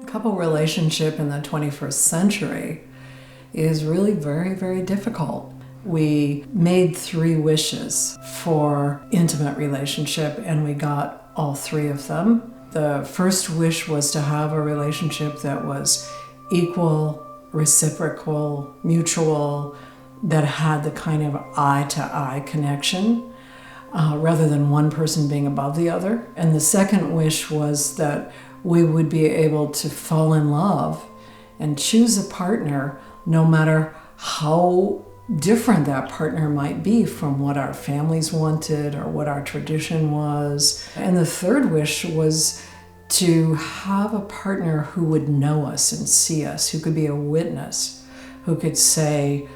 Couple relationship in the 21st century is really very, very difficult. We made 3 wishes for intimate relationship, and we got all 3 of them. The first wish was to have a relationship that was equal, reciprocal, mutual, that had the kind of eye-to-eye connection, rather than one person being above the other. And the second wish was that we would be able to fall in love and choose a partner no matter how different that partner might be from what our families wanted or what our tradition was. And the third wish was to have a partner who would know us and see us, who could be a witness, who could say,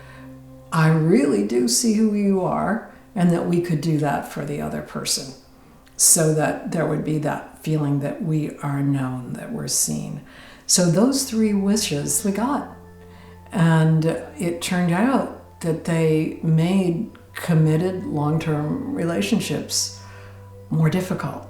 I really do see who you are, and that we could do that for the other person, so that there would be that feeling that we are known, that we're seen. So those 3 wishes we got. And it turned out that they made committed long-term relationships more difficult,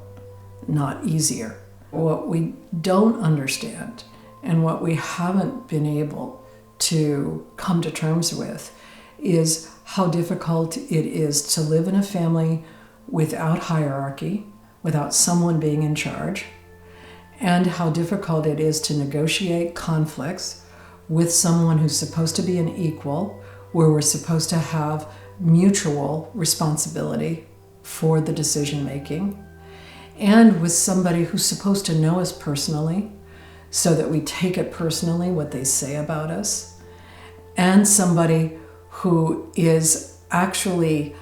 not easier. What we don't understand and what we haven't been able to come to terms with is how difficult it is to live in a family without hierarchy, without someone being in charge, and how difficult it is to negotiate conflicts with someone who's supposed to be an equal, where we're supposed to have mutual responsibility for the decision making, and with somebody who's supposed to know us personally so that we take it personally what they say about us, and somebody who is actually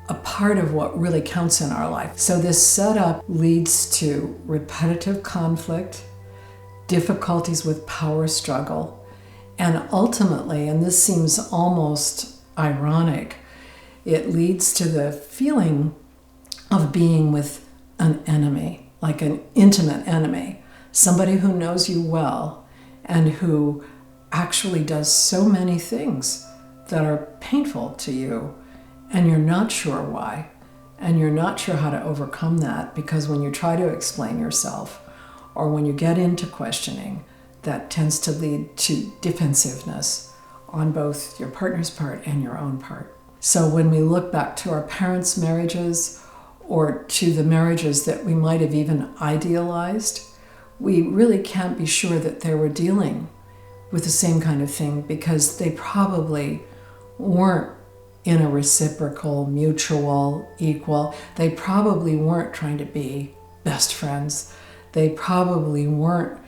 a part of what really counts in our life. So this setup leads to repetitive conflict, difficulties with power struggle, and ultimately, and this seems almost ironic, it leads to the feeling of being with an enemy, like an intimate enemy, somebody who knows you well and who actually does so many things that are painful to you, and you're not sure why, and you're not sure how to overcome that, because when you try to explain yourself or when you get into questioning, that tends to lead to defensiveness on both your partner's part and your own part. So when we look back to our parents' marriages or to the marriages that we might have even idealized, we really can't be sure that they were dealing with the same kind of thing, because they probably weren't in a reciprocal, mutual, equal. They probably weren't trying to be best friends. They probably weren't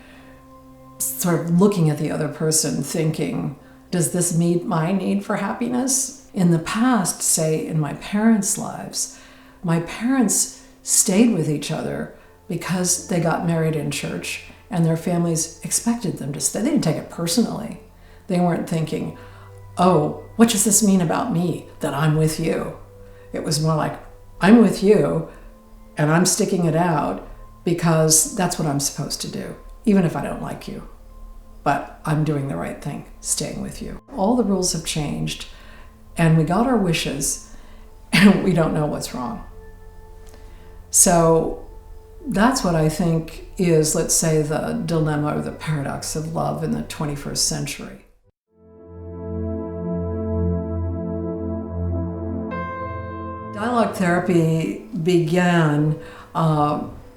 sort of looking at the other person thinking, does this meet my need for happiness? In the past, say in my parents' lives, my parents stayed with each other because they got married in church and their families expected them to stay. They didn't take it personally. They weren't thinking, oh, what does this mean about me that I'm with you? It was more like, I'm with you and I'm sticking it out because that's what I'm supposed to do, even if I don't like you. But I'm doing the right thing, staying with you. All the rules have changed, and we got our wishes, and we don't know what's wrong. So that's what I think is, let's say, the dilemma or the paradox of love in the 21st century. Dialogue therapy began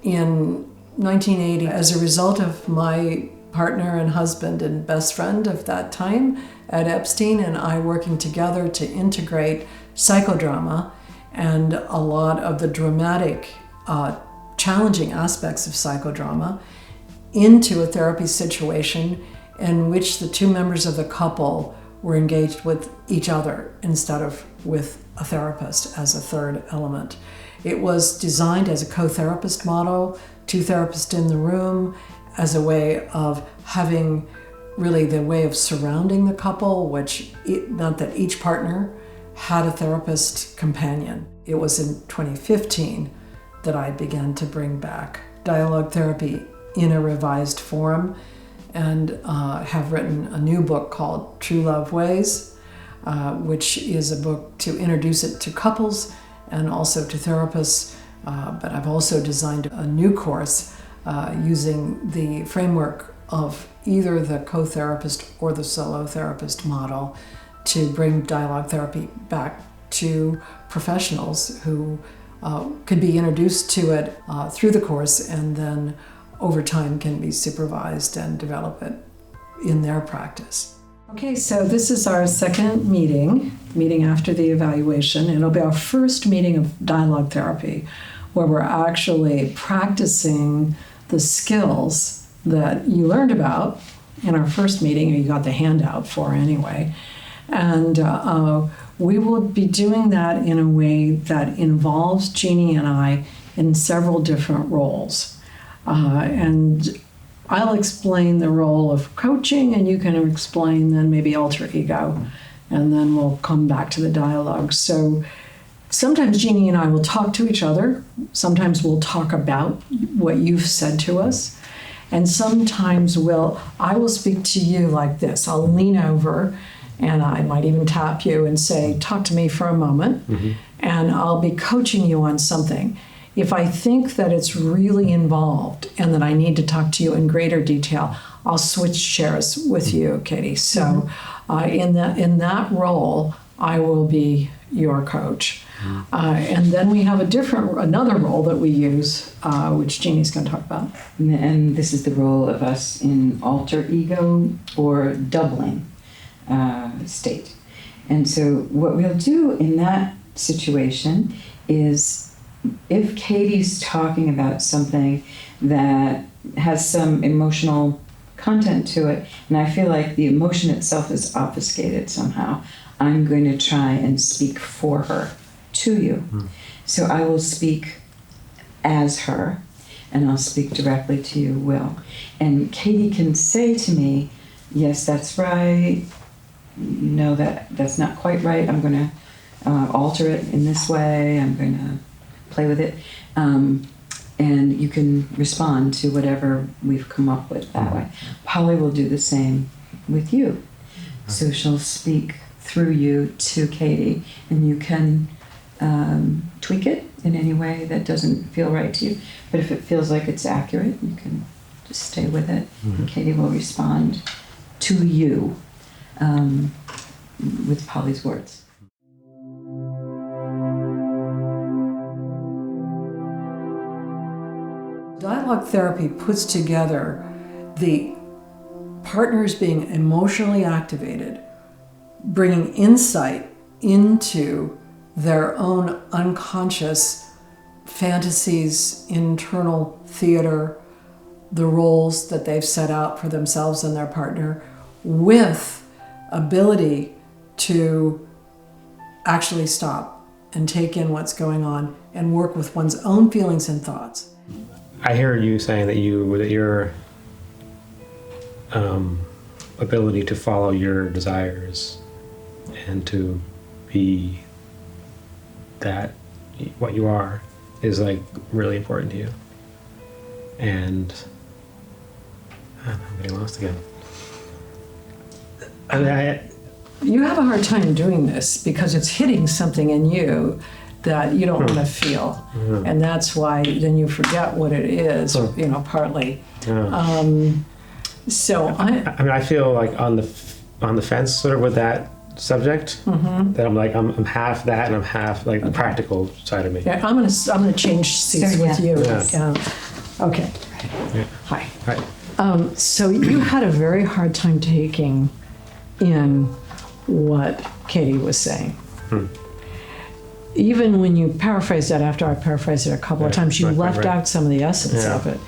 in 1980 as a result of my partner and husband and best friend of that time, Ed Epstein, and I working together to integrate psychodrama and a lot of the dramatic, challenging aspects of psychodrama into a therapy situation in which the 2 members of the couple were engaged with each other instead of with a therapist as a third element. It was designed as a co-therapist model, 2 therapists in the room, as a way of having really the way of surrounding the couple, not that each partner had a therapist companion. It was in 2015 that I began to bring back dialogue therapy in a revised form, and have written a new book called True Love Ways, which is a book to introduce it to couples and also to therapists. But I've also designed a new course using the framework of either the co-therapist or the solo therapist model to bring dialogue therapy back to professionals who could be introduced to it through the course and then over time can be supervised and develop it in their practice. Okay, so this is our second meeting after the evaluation, and it'll be our first meeting of dialogue therapy where we're actually practicing the skills that you learned about in our first meeting, or you got the handout for anyway. And we will be doing that in a way that involves Jeannie and I in several different roles. And I'll explain the role of coaching, and you can explain then maybe alter ego, and then we'll come back to the dialogue. So sometimes Jeannie and I will talk to each other. Sometimes we'll talk about what you've said to us. And sometimes I will speak to you like this. I'll lean over, and I might even tap you and say, talk to me for a moment. Mm-hmm. And I'll be coaching you on something. If I think that it's really involved and that I need to talk to you in greater detail, I'll switch chairs with you, Katie. So in that role, I will be your coach. And then we have another role that we use, which Jeannie's going to talk about. And this is the role of us in alter ego or doubling state. And so what we'll do in that situation is, if Katie's talking about something that has some emotional content to it, and I feel like the emotion itself is obfuscated somehow, I'm going to try and speak for her to you. So I will speak as her, and I'll speak directly to you, Will. And Katie can say to me, yes, that's right. No, that's not quite right. I'm going to alter it in this way. I'm going to play with it, and you can respond to whatever we've come up with that way. Polly will do the same with you. So she'll speak through you to Katie, and you can tweak it in any way that doesn't feel right to you. But if it feels like it's accurate, you can just stay with it. Mm-hmm. And Katie will respond to you with Polly's words. Dialogue therapy puts together the partners being emotionally activated, bringing insight into their own unconscious fantasies, internal theater, the roles that they've set out for themselves and their partner, with ability to actually stop and take in what's going on and work with one's own feelings and thoughts. I hear you saying that your ability to follow your desires and to be what you are is like really important to you. And I'm getting lost again. You have a hard time doing this because it's hitting something in you that you don't want to feel. And that's why then you forget what it is, partly. So I feel like on the fence sort of with that subject, that I'm half that and I'm half like the practical side of me. Yeah, I'm gonna change seats with you. Yeah. Okay. Yeah. Hi. So you had a very hard time taking in what Katie was saying. Even when you paraphrased that, after I paraphrased it a couple of times, you left out some of the essence of it.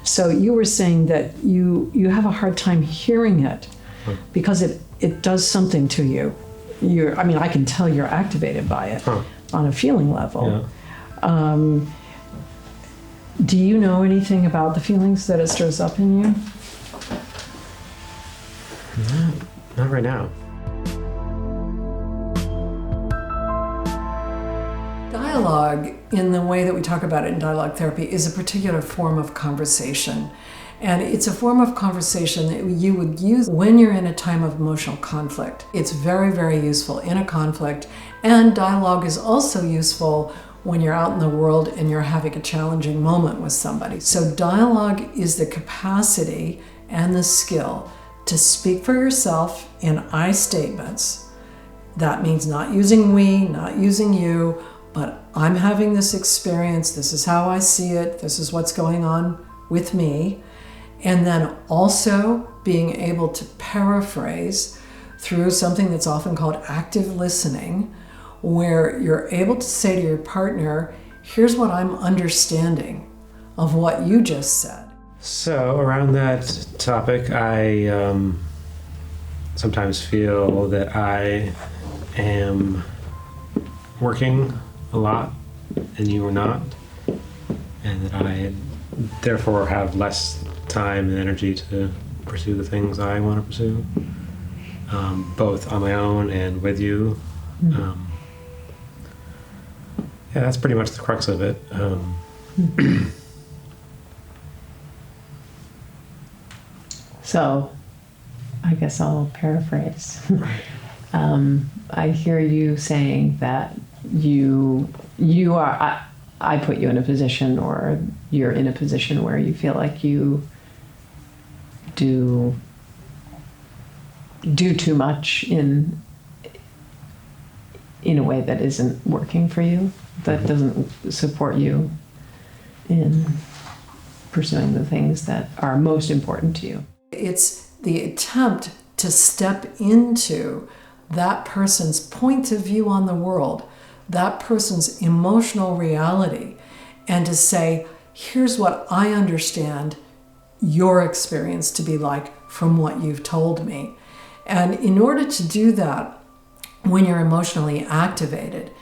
So you were saying that you have a hard time hearing it because it does something to you. I can tell you're activated by it on a feeling level. Yeah. Do you know anything about the feelings that it stirs up in you? Not right now. Dialogue, in the way that we talk about it in dialogue therapy, is a particular form of conversation. And it's a form of conversation that you would use when you're in a time of emotional conflict. It's very, very useful in a conflict. And dialogue is also useful when you're out in the world and you're having a challenging moment with somebody. So dialogue is the capacity and the skill to speak for yourself in I statements. That means not using we, not using you, but I'm having this experience, this is how I see it, this is what's going on with me. And then also being able to paraphrase through something that's often called active listening, where you're able to say to your partner, here's what I'm understanding of what you just said. So around that topic, I sometimes feel that I am working a lot and you are not, and that I therefore have less time and energy to pursue the things I want to pursue, both on my own and with you. Yeah, that's pretty much the crux of it. So, I guess I'll paraphrase. I hear you saying that you are. I put you in a position, or you're in a position where you feel like you do too much in a way that isn't working for you, that doesn't support you in pursuing the things that are most important to you. It's the attempt to step into that person's point of view on the world, that person's emotional reality, and to say, here's what I understand your experience to be like from what you've told me. And in order to do that, when you're emotionally activated,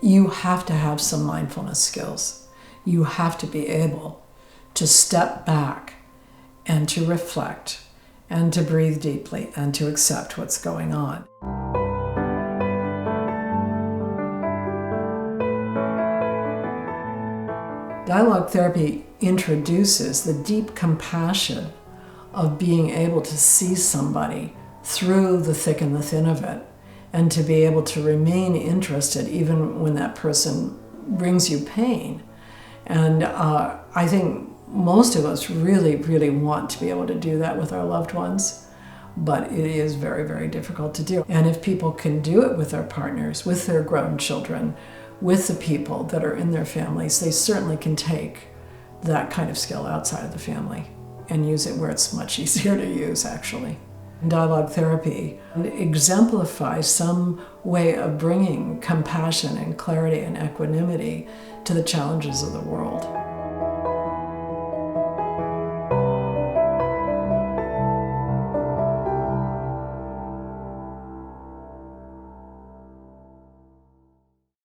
you have to have some mindfulness skills. You have to be able to step back and to reflect and to breathe deeply and to accept what's going on. Dialogue therapy introduces the deep compassion of being able to see somebody through the thick and the thin of it, and to be able to remain interested even when that person brings you pain. And I think most of us really, really want to be able to do that with our loved ones, but it is very, very difficult to do. And if people can do it with their partners, with their grown children, with the people that are in their families, they certainly can take that kind of skill outside of the family and use it where it's much easier to use, actually. Dialogue therapy exemplifies some way of bringing compassion and clarity and equanimity to the challenges of the world.